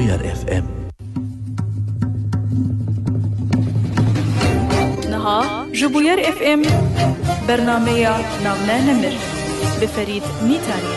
بوير اف ام. نها جبوير اف ام برنامج ناونا نمر بفريد ميتاني.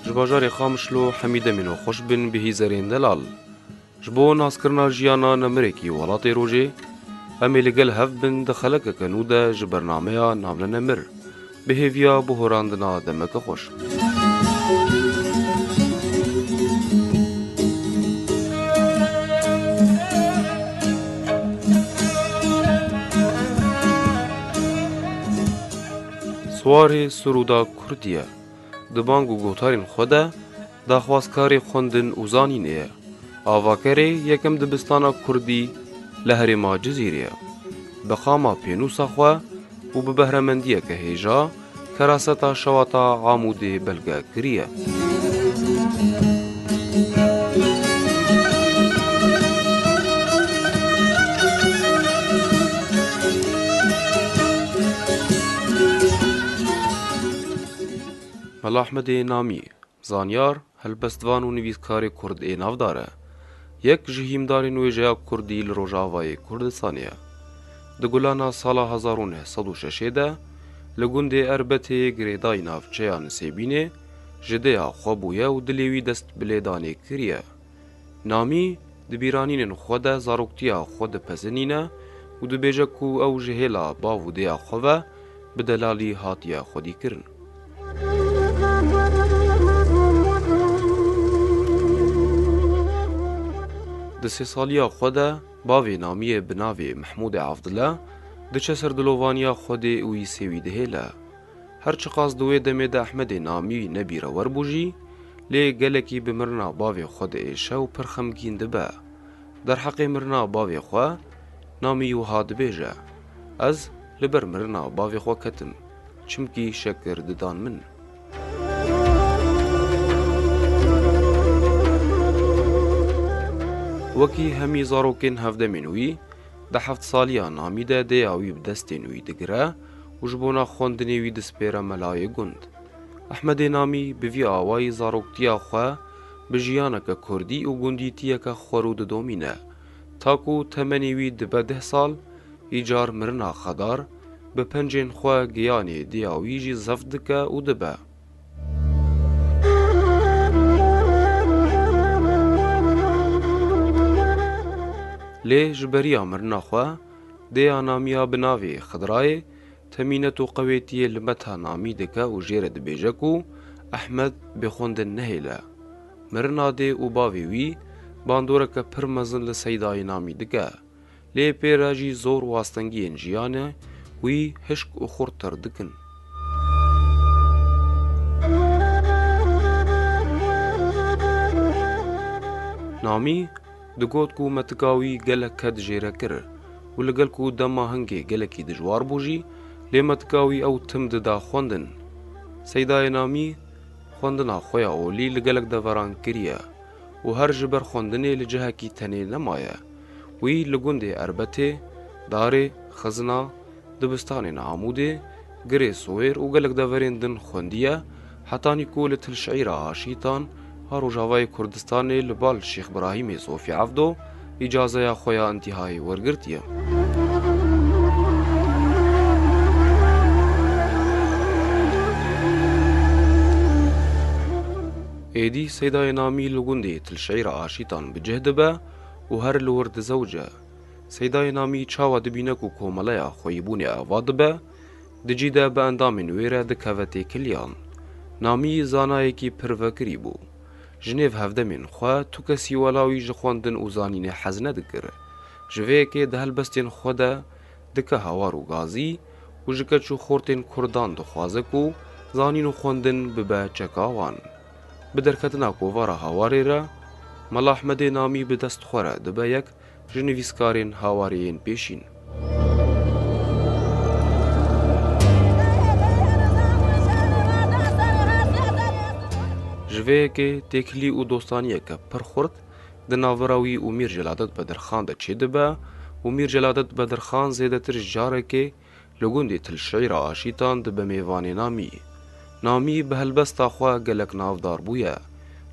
جباجار خامشلو حميدة منو خوش بن بهی زرین دلال جبو ناس کرنا جیانا نمرکی ولاتی روژه امی لگل هف بن دخلک کنودا جبرنامه نامل نمر بهیویا بهراندنا دمک خوش سواری سرودا کردیه دبانگ و گوتارین خوده داخواسکاری خوندن اوزانینه آواکره یکم دبستانا کردی لهر ما جزیره بخاما پینوسا خواه و ببهرمندیه که هیجا کراستا شواتا عاموده بلگه کریه ملا احمد نامی زانیار هلبستوان و نویسکار کرد ایناو داره یک جهیمدار نویجه کردی لروجاوای کردستانیه دگولانا سالا 1906 ده لگوند اربته گریدای نافچه نسیبینه جده خوابویه و دلیوی دست بلیدانه کریه نامی دبیرانین خود زاروکتیا خود پزنینه و دبیجه کو او جهیلا باوده خواه بدلالی هاتیه خودی کرن د سه سالیا خود باوی نامی بناوی محمود عبدالله د چسر دلوانیا خود اوی سوی دهیله هرچه قاس دوی دمه د احمد نامی نبیره ور بوجی لی گلکی بمرنا باوی خود ایشه و پرخمگین دبه در حق مرنا باوی خواه نامی و هاد بیجه از لبر مرنا باوی خواه کتم چمکی شکر ددان من وکی همی زاروکن هفده منوی ده 7 سالیا نامی ده دیاوی بدستینوی دگره و جبونا خوندنیوی دسپیره ملای گند احمد نامی بوی آوای زاروکتیا خواه بجیانک کردی و گندیتیک خورود دومینه تاکو تمنیوی دبه 10 سال ایجار مرنا خدار به پنجین خواه گیانی دیاوی جی زفدکه و دبه لی جبریا مرنا خواه دیا نامیا بناوی خدرای تمینت و قویتی لمتها نامی دکه و جیر دبیجکو احمد بخوندن نهیله مرنا دی و باوی وی باندورک پر مزن لسیدای نامی دکه لی پیراجی زور واستنگی انجیانه وی هشک و خورتر دکن نامی دگوت کو متگاوی گلک کد جیره کر و لگل کو دما هنگی گلکی دجوار بوجی لی متگاوی او تم ددا خوندن سیدای نامی خوندنا خویا اولی لگلک دوران کریه و هر جبر خوندنی لجهه کی تنی نمایه وی لگوند اربته داره خزنا دبستان نعموده گره سویر و گلک دورین دن خوندیه حتانی کول تل شعیر آشیتان هارو جاوای کردستان لبال شیخ ابراهیم صوفی عبدو اجازه خویا انتهای ورگرتیه ایدی سیدای نامی لگونده تل شعیر آشیتان بجهد به و هر لورد زوجه سیدای نامی چاوا دبینکو کوملیا خویبونی آواد به دجیده به اندام نویره دکوته کلیان نامی زانایی کی پروکری بو جنیف هفده من خواه تو کسی ولاوی جخواندن اوزانین حزنه دکر جوه که ده هلبستین خوده دکه هوار و گازی و جکه چو خورتین کردان دخوازه کو زانین و خوندن ببه چکاوان بدرکتنا کووارا هواری را ملا احمد نامی به دست خوره دبه یک جنویسکارین هاواریین پیشین جوه که تکلی و دوستانیه که پر خورد د ناوراوی و میر جلادت بدرخان د چه دبه و میر جلادت بدرخان زیده تر جاره که لگوندی تل شعیر آشیتان د بمیوان نامی به هلبستا خواه گلک نافدار بویا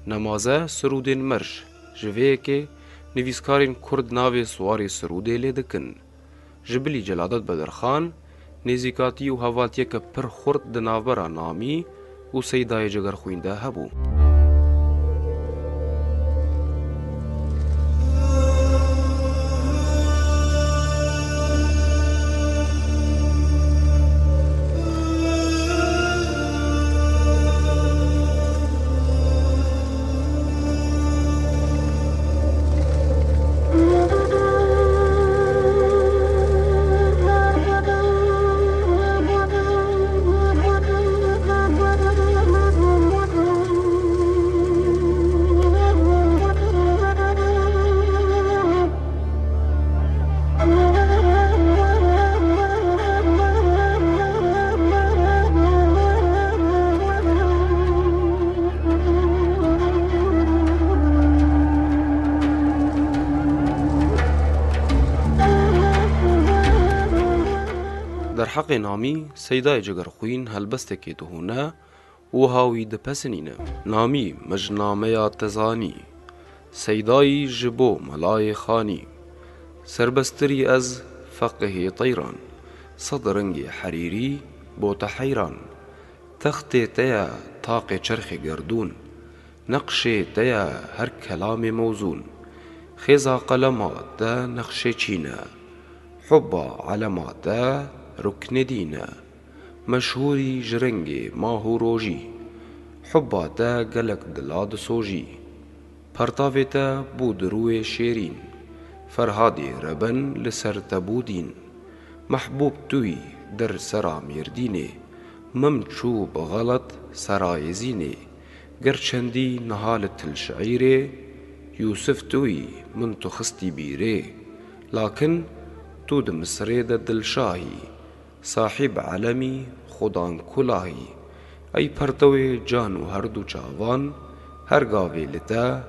نمازه سرودین مرش جوه که نویسکارین کرد ناوی سواری سروده لیدکن جبلی جلادت بدرخان نزیکاتی و هواتیه که پر خورد د ناورا نامی و سیدای جگر خوینده هبو. در حق نامی سیدای جگرخوین هلبسته که دهونه و هاوی دپسنینه نامی مجنامه تزانی سیدای جبو ملای خانی سربستری از فقه طیران صدرنگ حریری بوت حیران تخت تیا طاق چرخ گردون نقش تیا هر کلام موزون خیزا قلمات دا نقش چینه حبا علمات دا رکن دینه مشهوری جرنگ ماهو روژی حبا دا گلک دلاد سوژی پرتاوی تا بودروی شیرین فرهادی ربن لسر تبودین محبوب توی در سرا میردینه ممچو بغلط سرای زینه گرچندی نهالت الشعیره یوسف توی من تو خستی بیره لكن تو د مصره د دلشاهی صاحب علمی خودان کلاهی ای پرتوی جانو هر دو چاوان هر گاوی لتا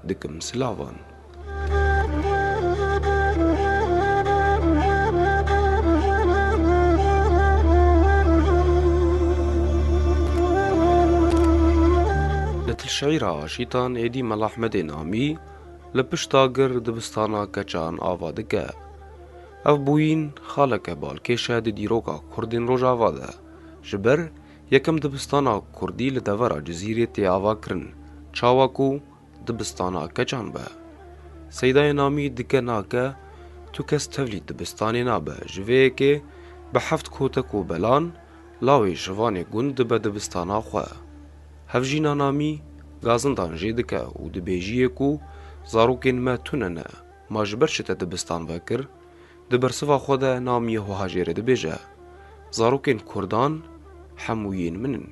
دکم سلاوان لتل شعیر آشیتان ایدی ملاحمد نامی لپشتاگر دبستانا کچان آوادگه اف بوین خالک بالکشه د دیروکا کردین روژاوا ده جبر یکم دبستانا کردی لدورا جزیره تی آوا کرن چاواکو دبستانا کچان به سیدای نامی دکه ناکه تو کس تولید دبستانی نابه جوه که به هفت کوتکو بلان لاوی جوان گند به دبستانا خواه هفجینا نامی گازندان جیدکه و دبیجیه کو زاروکین ما توننه ما جبر شته دبستان وکر دبرسوا خوده نامی هاجره دبیجه زاروکین کردان حموین منن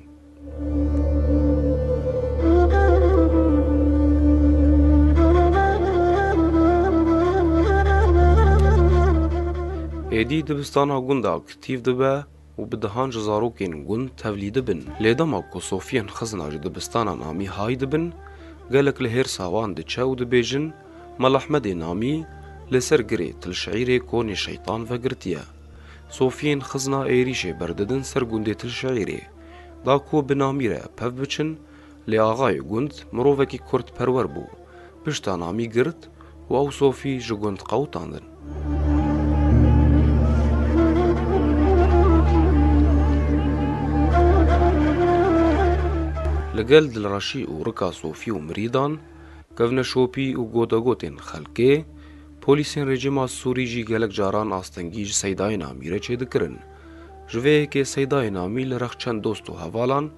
ایدی دبستانا گند اکتیو دبه و بدهان جزاروکین گند تولید بن لیدما کو صوفیان خزنا دبستانا نامی های دبن گلک لهر ساوان دچه و دبیجن ملاحمد نامی لسر گری تلشعیر کونی شیطان و گرتیه صوفیان خزنا ایریشه برددن سر گنده تلشعیره دا کو بنامیره پف بچن لی آغای گند مروفکی کرد پرور بو پشتا نامی گرد و او صوفی جگند قوتاندن لگل دلراشی و رکا صوفی و مریدان گفن شوپی و گوداگوتین خلکه پولیسین رژیم سوری جی گلک جاران آستنگیج سیدای نامی را چه دکرن جوه که سیدای نامی لرخ چند دوست و حوالان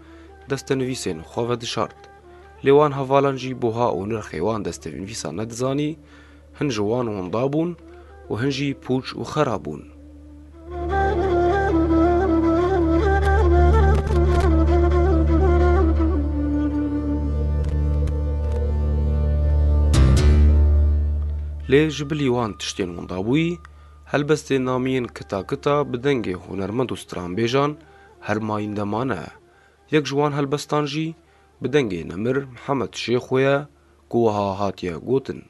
دست نویسین خواه دشارد لیوان حوالان جی بوها و نرخیوان دست نویسان ندزانی هن جوان و هندابون و هن جی پوچ و خرابون لی جبلی وان تشتین وندابوی هلبست نامین کتا کتا بدنگ هنرمند و سترانبیجان هر ماین دمانه یک جوان هلبستان جی بدنگ نمر محمد شیخویا گوها هاتیا گوتن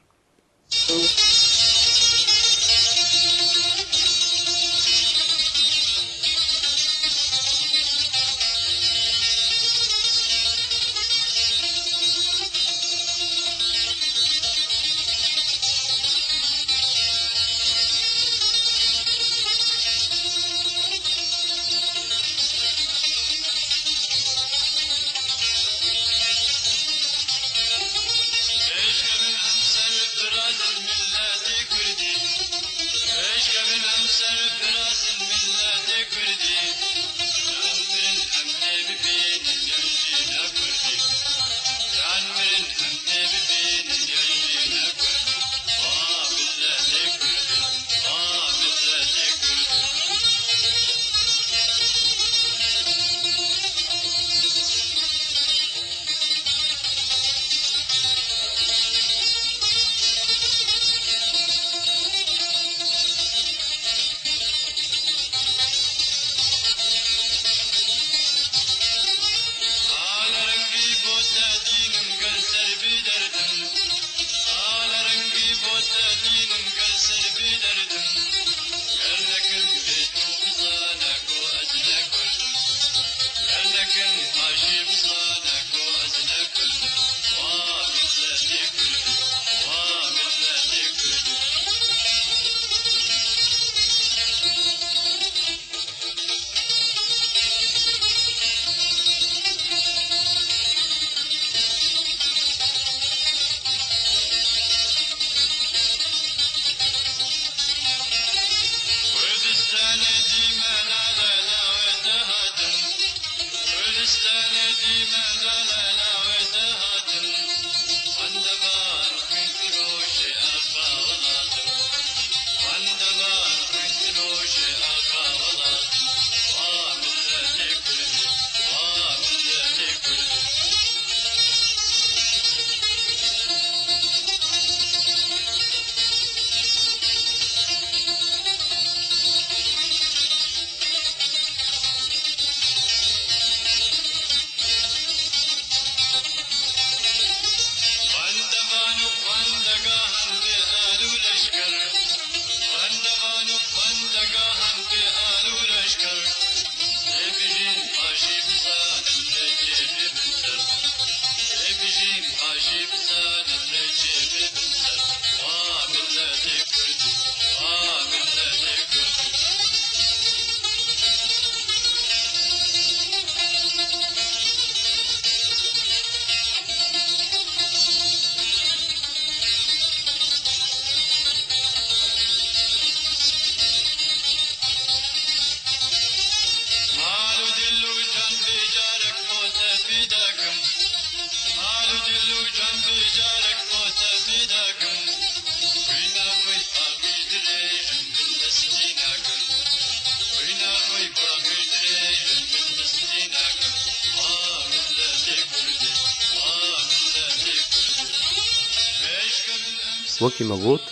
وەکی مەگوت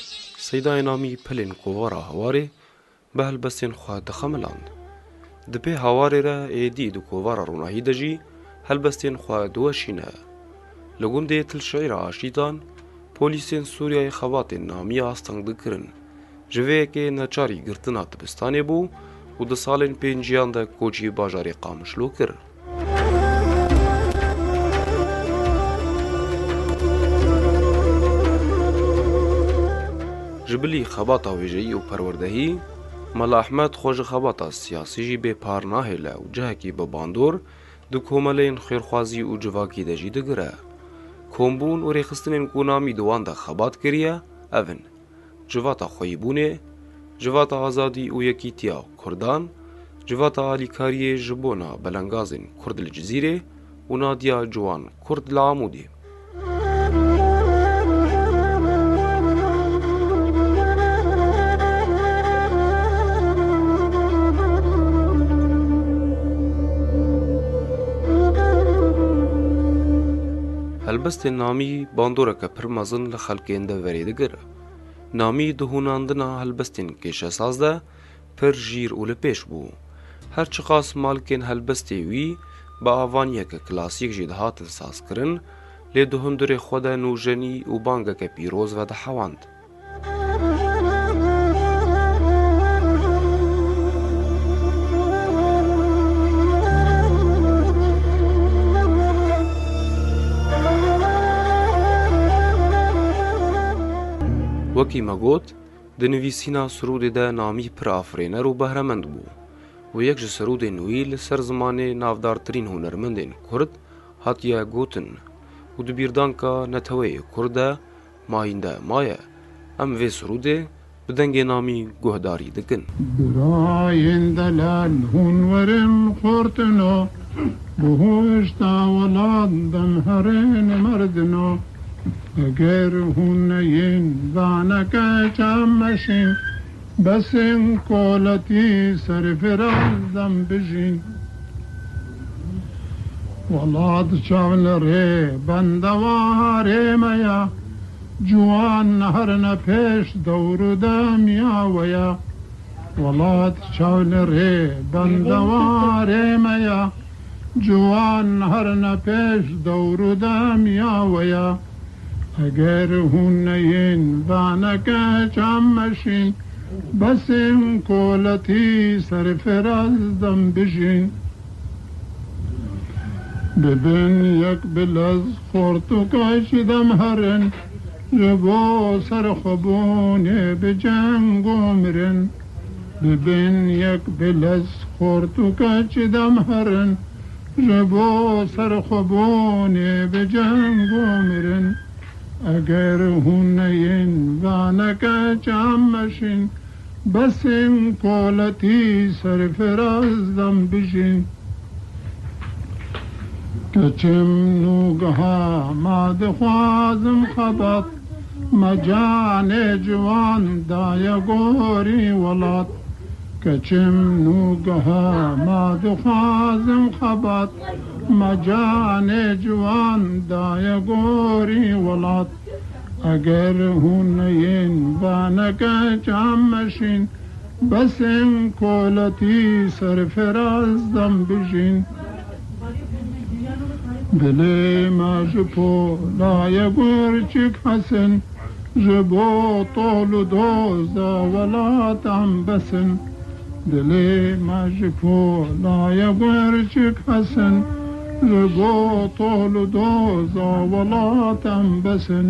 سەیدای نامی پلên kovara hawarê bi helbestên xwe dixemiland. Di pê hawarê re êdî di kovara ronahî de jî helbestên xwe diweşîne. Li gundê Tilşeîra Aşîtan, polîsên Sûriyayê xebatên namiya asteng dikirin. Ji vê yekê neçarî girtina dibistanê bû û di salên pênciyan de koçî bajarê Qamişlo kir. Ji bilî xebata wêjeyî û perwerdehî, Mala Ehmed xwe ji xebata siyasî jî bêpar nahêle û cihekî bi bandor di komeleyên xêrxwazî û civakî de jî digire. Kombûn û rêxistinên ku namî di wan de xebat kiriye, ev in: civata xweyîbûnê, civata azadî û yekîtiya Kurdan, civata alîkariyê ji bona belengazên Kurd li Cizîrê û nadiya ciwan Kurd li Amûdê. Helbestên namî bandoreke pir mezin li xelkên de verê digir. Namî di hûnandina helbestên kêşesaz de pir jîr û li pêş bû. Her çi qas malkên helbestê wî bi avaniyeke klasîk jî dihatin sazkirin, lê di hundirê xwe de nûjenî û bangeke pîroz ve dihewand. وەکی مەگوت دنویسینا سرودê de namî pir afirêner û behremend bû û yek ji serûdên wî li ser zimanê navdartirîn hunermendên Kurd hatiye gotin û di bîrdanka Neteweyê Kurd de mahîn de maye em vê serûdê bi dengê namî guhdarî dikin. Birayên delal hûn werin xortino bi hoşta welat demherên merdino eger hûn neyên daneke çameşîn besên koletî serfiraz dem bijîn welat çavlerê bendewarê me ya Ciwan herine pêş dewr demiya we ya welat çavlerê bendewarê me ya Ciwan herine pêş dewr demiya we ya eger hûn neyên daneke çameşîn besên koletî serfiraz dem bijîn bibin yek bilez xortukeş dem herin ji bo serxwebûnê bi ceng û mirin bibin yek bilez xortukeş dem herin ji bo serxwebûnê bi ceng û mirin eger hûn neyên daneke çameşîn besên koletî serfiraz dem bijîn keçim nûgeha ma dixwazim xebat me canê ciwan daye gorî welat keçim nûgeha ma dixwazim xebat me canê ciwan daye gorî welat eger hûn neyên daneke çameşîn besên koletî serfiraz dem bijîn Dilê me ji polayê gurçik hesin ji bo tol û doza welatan besin Dilê me ji polayê gurçik hesin ji bo tol û doza welatan besin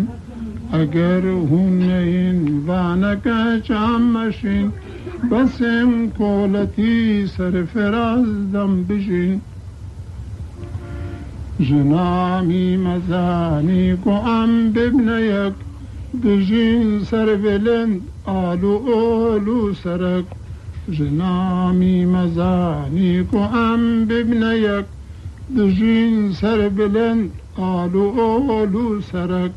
eger hûn neyên vaneke çameşîn besên koletî serfiraz dem bijîn Jinamî mezanî ku em bibneyek dijîn serbilind alû olû serek Jinamî mezanî ku em bibneyek dijîn serbilind alû olû serek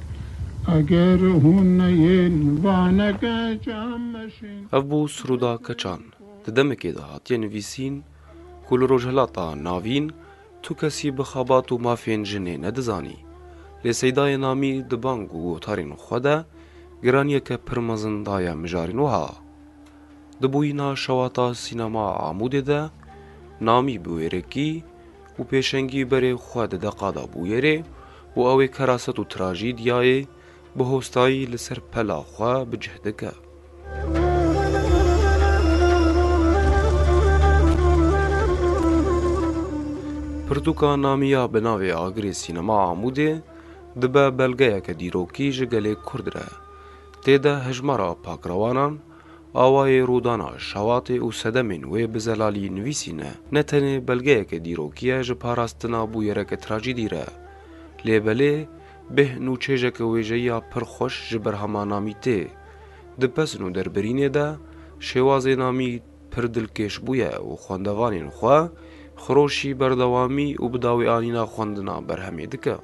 eger hûn neyên vaneke çameşîn Ev bû serûda Keçan di demekê de hatiye nivîsîn ku li rojhilata navîn tu kesî bi xebat û mafên jinê nedizanî lê seydayê namî di bang û gotarên xwe de giraniyeke pir mezin daye mijarîn wiha di bûyîna şewata sînema Amûdê de namî bi wêrekî û pêşengî berê xwe di deqa da bûyerê û ew ê keraset û trajîdiyayê bi hostayî li ser pela xwe bicih dike Pirtûka namiya bi navê Agirê Sînema Amûdê dibe belgeyeke dîrokî ji gelê Kurd re. Tê de hejmara pakrewanan, awayê rûdana şewatê û sedemên wê bi zelalî nivîsîne. Ne tenê belgeyeke dîrokî ye ji parastina bûyereke trajîdî re. Lê belê bih nûçêjeke wêjeyiya pir xweş ji berhema namî tê. Di pesin û derbirînê de şêwazê namî pir dilkêş bûye û xwendevanên xwe xirojî berdewamî û bi dawî anîna xwendina berhemê dike.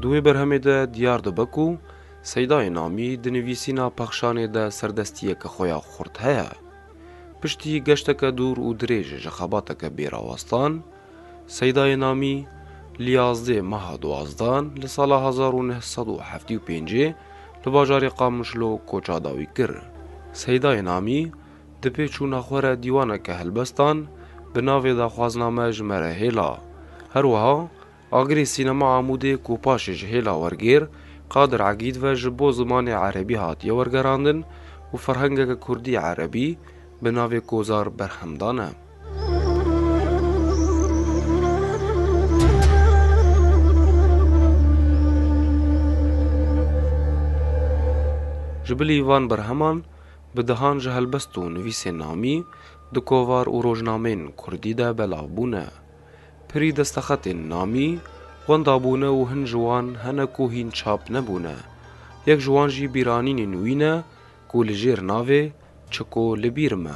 Di wê berhemê de diyar dibe ku Seydayê namî di nivîsîna pexşanê de serdestiyeke xwe ya xurt heye. Piştî geşteke dûr û dirêj ji xebateke bêrawastan, Seydayê namî li 11 meha duwazdan li sala 1975 li bajarê Qamişlo koça dawî kir. Seydayê namî di pêçûna xwe re dîwaneke helbestan bi navê daxwazname ji me re hêla. Her wiha Agirê Sînema Amûdê ku paşê ji hêla wergêr Qadir Egîd ve ji bo zimanê erebî hatiye wergerandin û ferhengeke Kurdî erebî بناوی کوزار برهمدانه. جبلی وان برهمان بدهان جهلبست و نویس نامی دو کووار و روزنامین کردی ده بلابونه. پری دستخط نامی وندابونه و هن جوان هنکو هین چاپ نبونه. یک جوان جی بیرانین نوینه کو لجیر ناوه چکو لبیرمه.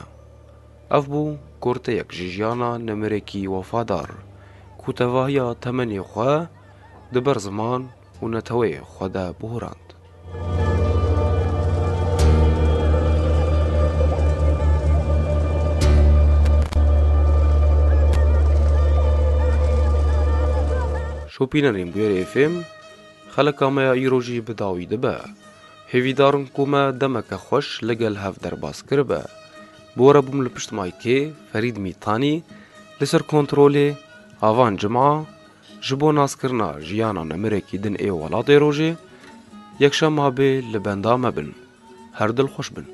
اف بو کرته یک جیجانا نمرکی وفادار کو تواهیا تمنی خواه دبر زمان و نتوه خواه بهراند. شوپینرین بویر افم خلقا ما ایروژی بداوی دبا. هیویدارن کوما دمک خوش لگل هف در باس کربا. بورا بوم لپشت مایکی فرید میتانی لسر کنترولی آوان جمعه جبو ناس کرنا جیانا نمرکی دن ای ولاد روژه یک شما به لبندا مبن. هر دل خوش بن.